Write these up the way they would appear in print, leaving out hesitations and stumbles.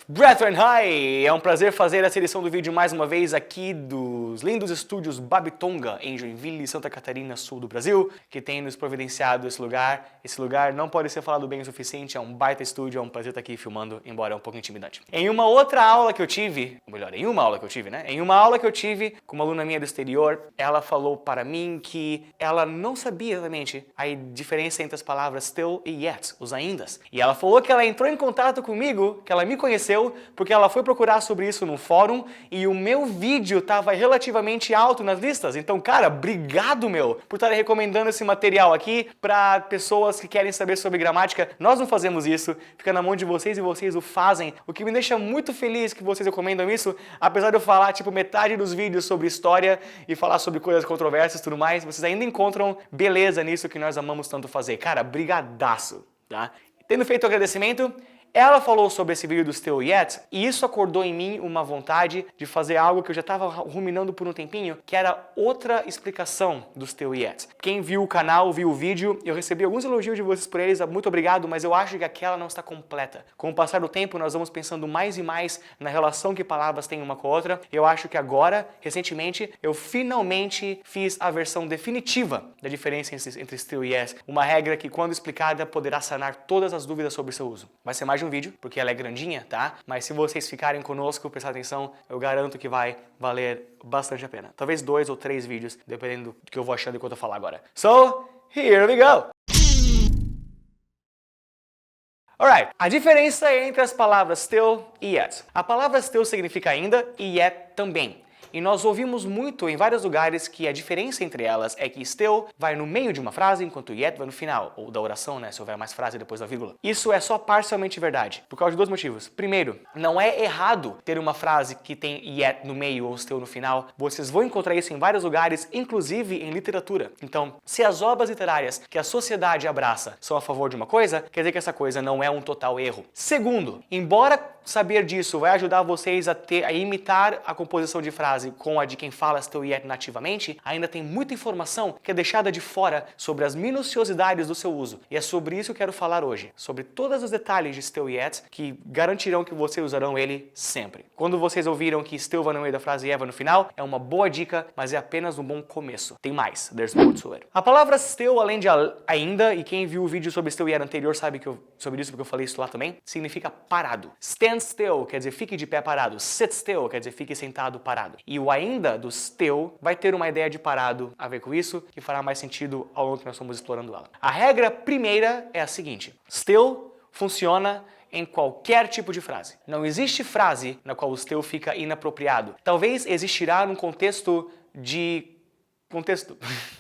Brethren, hi! É um prazer fazer a seleção do vídeo mais uma vez aqui dos lindos estúdios Babitonga, em Joinville, Santa Catarina, sul do Brasil, que tem nos providenciado esse lugar. Esse lugar não pode ser falado bem o suficiente, é um baita estúdio, é um prazer estar aqui filmando, embora é um pouco intimidante. Em uma outra aula que eu tive, ou melhor, em uma aula que eu tive, né? Em uma aula que eu tive com uma aluna minha do exterior, ela falou para mim que ela não sabia exatamente a diferença entre as palavras still e yet, os aindas. E ela falou que ela entrou em contato comigo, que ela me conheceu, porque ela foi procurar sobre isso no fórum e o meu vídeo estava relativamente alto nas listas. Então, cara, obrigado, meu, por estar recomendando esse material aqui para pessoas que querem saber sobre gramática. Nós não fazemos isso, fica na mão de vocês e vocês o fazem. O que me deixa muito feliz que vocês recomendam isso, apesar de eu falar, tipo, metade dos vídeos sobre história e falar sobre coisas controversas e tudo mais, vocês ainda encontram beleza nisso que nós amamos tanto fazer. Cara, brigadaço, tá? Tendo feito o agradecimento, ela falou sobre esse vídeo do Still Yet e isso acordou em mim uma vontade de fazer algo que eu já estava ruminando por um tempinho, que era outra explicação do Still Yet. Quem viu o canal, viu o vídeo, eu recebi alguns elogios de vocês por eles, muito obrigado, mas eu acho que aquela não está completa. Com o passar do tempo, nós vamos pensando mais e mais na relação que palavras têm uma com a outra. Eu acho que agora, recentemente, eu finalmente fiz a versão definitiva da diferença entre Still Yet, uma regra que, quando explicada, poderá sanar todas as dúvidas sobre seu uso. Vai ser mais de um vídeo, porque ela é grandinha, tá? Mas se vocês ficarem conosco, prestar atenção, eu garanto que vai valer bastante a pena. Talvez 2 ou 3 vídeos, dependendo do que eu vou achando enquanto eu falar agora. So, here we go! Alright, a diferença entre as palavras still e yet. A palavra still significa ainda e yet também. E nós ouvimos muito em vários lugares que a diferença entre elas é que still vai no meio de uma frase, enquanto yet vai no final, ou da oração, né, se houver mais frase depois da vírgula. Isso é só parcialmente verdade, por causa de 2 motivos. Primeiro, não é errado ter uma frase que tem yet no meio ou still no final. Vocês vão encontrar isso em vários lugares, inclusive em literatura. Então, se as obras literárias que a sociedade abraça são a favor de uma coisa, quer dizer que essa coisa não é um total erro. Segundo, embora saber disso vai ajudar vocês a imitar a composição de frase com a de quem fala still yet nativamente, ainda tem muita informação que é deixada de fora sobre as minuciosidades do seu uso. E é sobre isso que eu quero falar hoje, sobre todos os detalhes de still yet que garantirão que vocês usarão ele sempre. Quando vocês ouviram que still vai no meio da frase e vai no final, é uma boa dica, mas é apenas um bom começo. Tem mais, there's more to it. A palavra still, além de ainda, e quem viu o vídeo sobre still yet anterior sabe sobre isso porque eu falei isso lá também, significa parado. Stand still quer dizer fique de pé parado. Sit still quer dizer fique sentado parado. E o ainda do still vai ter uma ideia de parado a ver com isso, que fará mais sentido ao longo que nós estamos explorando ela. A regra primeira é a seguinte: still funciona em qualquer tipo de frase. Não existe frase na qual o still fica inapropriado. Talvez existirá num contexto.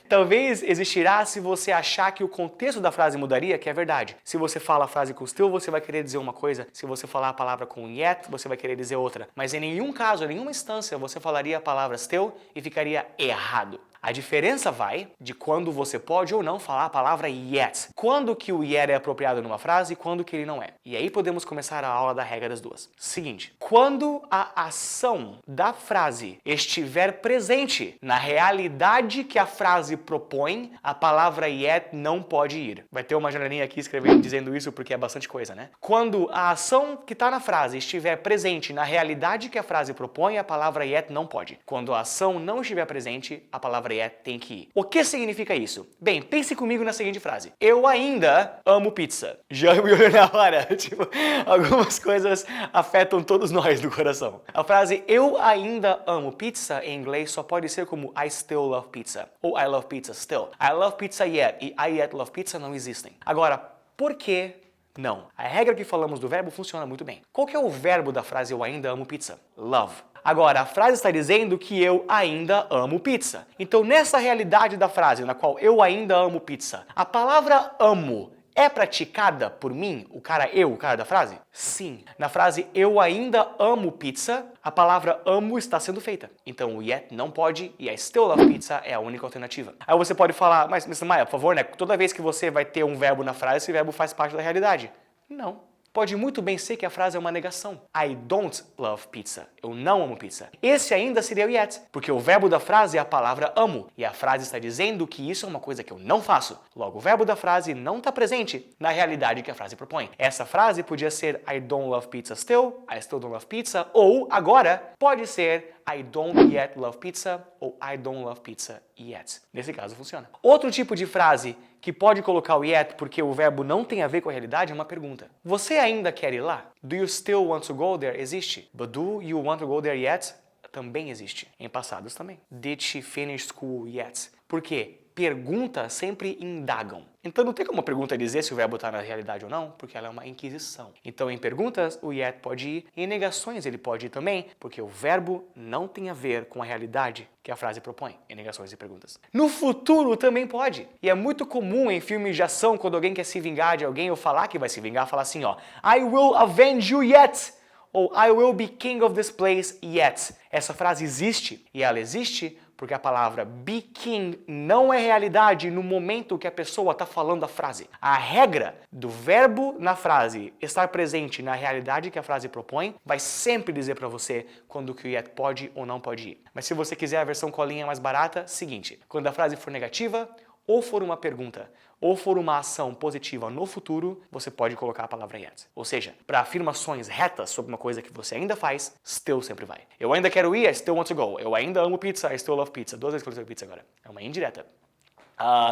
Talvez existirá se você achar que o contexto da frase mudaria, que é verdade. Se você fala a frase com still, você vai querer dizer uma coisa. Se você falar a palavra com yet, você vai querer dizer outra. Mas em nenhum caso, em nenhuma instância, você falaria a palavra still e ficaria errado. A diferença vai de quando você pode ou não falar a palavra yet. Quando que o yet é apropriado numa frase e quando que ele não é. E aí podemos começar a aula da regra das duas. Seguinte, quando a ação da frase estiver presente na realidade que a frase propõe, a palavra yet não pode ir. Vai ter uma janelinha aqui escrevendo dizendo isso porque é bastante coisa, né? Quando a ação que está na frase estiver presente na realidade que a frase propõe, a palavra yet não pode. Quando a ação não estiver presente, a palavra yet tem que ir. O que significa isso? Bem, pense comigo na seguinte frase. Eu ainda amo pizza. Já me olhou na hora. Tipo, algumas coisas afetam todos nós do coração. A frase eu ainda amo pizza em inglês só pode ser como I still love pizza. Ou I love pizza still. I love pizza yet e I yet love pizza não existem. Agora, por que não? A regra que falamos do verbo funciona muito bem. Qual que é o verbo da frase eu ainda amo pizza? Love. Agora, a frase está dizendo que eu ainda amo pizza. Então, nessa realidade da frase, na qual eu ainda amo pizza, a palavra amo é praticada por mim, o cara da frase? Sim. Na frase eu ainda amo pizza, a palavra amo está sendo feita. Então o yet não pode e I still love pizza é a única alternativa. Aí você pode falar, mas Mr. Maia, por favor, né? Toda vez que você vai ter um verbo na frase, esse verbo faz parte da realidade. Não. pode muito bem ser que a frase é uma negação. I don't love pizza. Eu não amo pizza. Esse ainda seria o yet, porque o verbo da frase é a palavra amo, e a frase está dizendo que isso é uma coisa que eu não faço. Logo, o verbo da frase não está presente na realidade que a frase propõe. Essa frase podia ser I don't love pizza still, I still don't love pizza, ou agora pode ser I don't yet love pizza ou I don't love pizza yet. Nesse caso funciona. Outro tipo de frase que pode colocar o yet porque o verbo não tem a ver com a realidade é uma pergunta. Você ainda quer ir lá? Do you still want to go there? Existe. But do you want to go there yet? Também existe. Em passados também. Did she finish school yet? Por quê? Perguntas sempre indagam. Então não tem como a pergunta dizer se o verbo está na realidade ou não, porque ela é uma inquisição. Então em perguntas o yet pode ir, em negações ele pode ir também, porque o verbo não tem a ver com a realidade que a frase propõe, em negações e perguntas. No futuro também pode. E é muito comum em filmes de ação, quando alguém quer se vingar de alguém ou falar que vai se vingar, falar assim, ó, I will avenge you yet! Ou I will be king of this place yet. Essa frase existe, e ela existe porque a palavra be king não é realidade no momento que a pessoa está falando a frase. A regra do verbo na frase estar presente na realidade que a frase propõe vai sempre dizer para você quando que o yet pode ou não pode ir. Mas se você quiser a versão colinha mais barata, seguinte, quando a frase for negativa, ou for uma pergunta, ou for uma ação positiva no futuro, você pode colocar a palavra yet. Ou seja, para afirmações retas sobre uma coisa que você ainda faz, still sempre vai. Eu ainda quero ir, I still want to go. Eu ainda amo pizza, I still love pizza. 2 vezes que eu falei pizza agora. É uma indireta.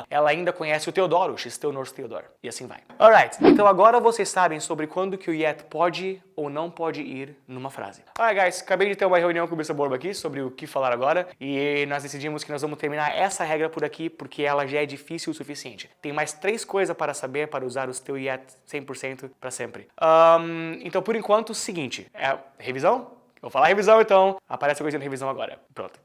Ela ainda conhece o Teodoro, she still knows Theodore. E assim vai. Alright, então agora vocês sabem sobre quando que o yet pode ou não pode ir numa frase. Alright guys, acabei de ter uma reunião com o Mr. Borba aqui sobre o que falar agora e nós decidimos que nós vamos terminar essa regra por aqui porque ela já é difícil o suficiente. Tem mais 3 coisas para saber para usar o still yet 100% para sempre. Então por enquanto, o seguinte, revisão? Vou falar revisão então. Aparece a coisa de revisão agora. Pronto.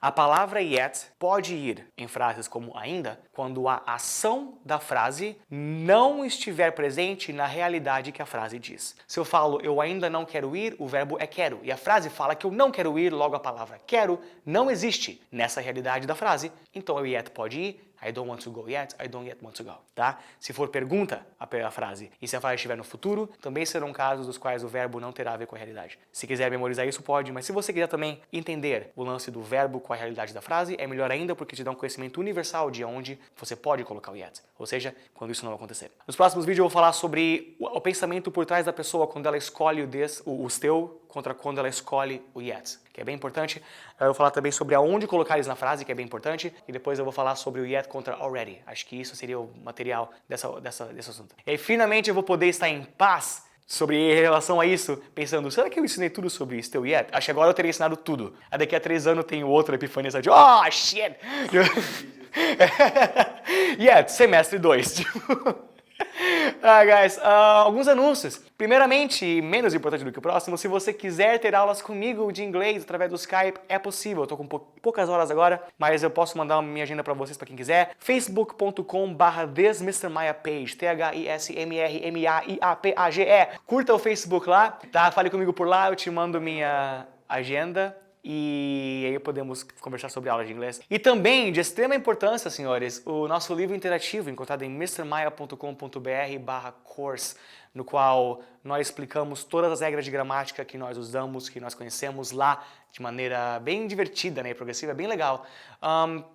A palavra yet pode ir em frases como ainda quando a ação da frase não estiver presente na realidade que a frase diz. Se eu falo eu ainda não quero ir, o verbo é quero. E a frase fala que eu não quero ir, logo a palavra quero não existe nessa realidade da frase. Então o yet pode ir. I don't want to go yet, I don't yet want to go, tá? Se for pergunta a frase e se a frase estiver no futuro, também serão casos dos quais o verbo não terá a ver com a realidade. Se quiser memorizar isso, pode, mas se você quiser também entender o lance do verbo com a realidade da frase, é melhor ainda porque te dá um conhecimento universal de onde você pode colocar o yet, ou seja, quando isso não acontecer. Nos próximos vídeos eu vou falar sobre o pensamento por trás da pessoa quando ela escolhe o still contra quando ela escolhe o yet, que é bem importante. Eu vou falar também sobre aonde colocar eles na frase, que é bem importante, e depois eu vou falar sobre o yet contra already. Acho que isso seria o material desse assunto. E aí, finalmente eu vou poder estar em paz em relação a isso, pensando, será que eu ensinei tudo sobre still yet? Acho que agora eu teria ensinado tudo. Aí daqui a 3 anos tem outra epifania de, oh, shit! Yet, semestre 2. Guys, alguns anúncios. Primeiramente, menos importante do que o próximo, se você quiser ter aulas comigo de inglês através do Skype, é possível. Eu tô com poucas horas agora, mas eu posso mandar minha agenda pra vocês, pra quem quiser. facebook.com/thismrmaiapage, THISMRMAIAPAGE. Curta o Facebook lá, tá? Fale comigo por lá, eu te mando minha agenda. E aí podemos conversar sobre aula de inglês. E também, de extrema importância, senhores, o nosso livro interativo, encontrado em mrmaia.com.br/course, no qual nós explicamos todas as regras de gramática que nós usamos, que nós conhecemos lá, de maneira bem divertida, né, e progressiva, bem legal.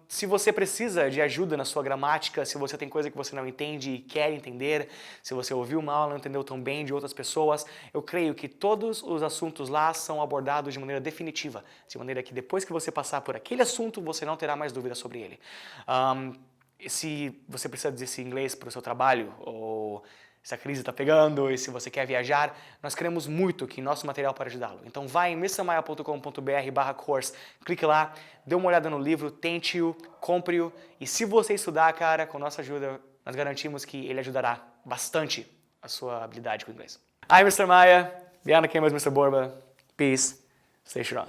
Se você precisa de ajuda na sua gramática, se você tem coisa que você não entende e quer entender, se você ouviu mal e não entendeu tão bem de outras pessoas, eu creio que todos os assuntos lá são abordados de maneira definitiva, de maneira que depois que você passar por aquele assunto, você não terá mais dúvidas sobre ele. Se você precisa desse inglês para o seu trabalho, ou se a crise está pegando e se você quer viajar, nós queremos muito que nosso material para ajudá-lo. Então vai em mrmaia.com.br/course, clique lá, dê uma olhada no livro, tente-o, compre-o e se você estudar, cara, com nossa ajuda, nós garantimos que ele ajudará bastante a sua habilidade com o inglês. I'm Mr. Maia, behind the camera is Mr. Borba, peace, stay strong.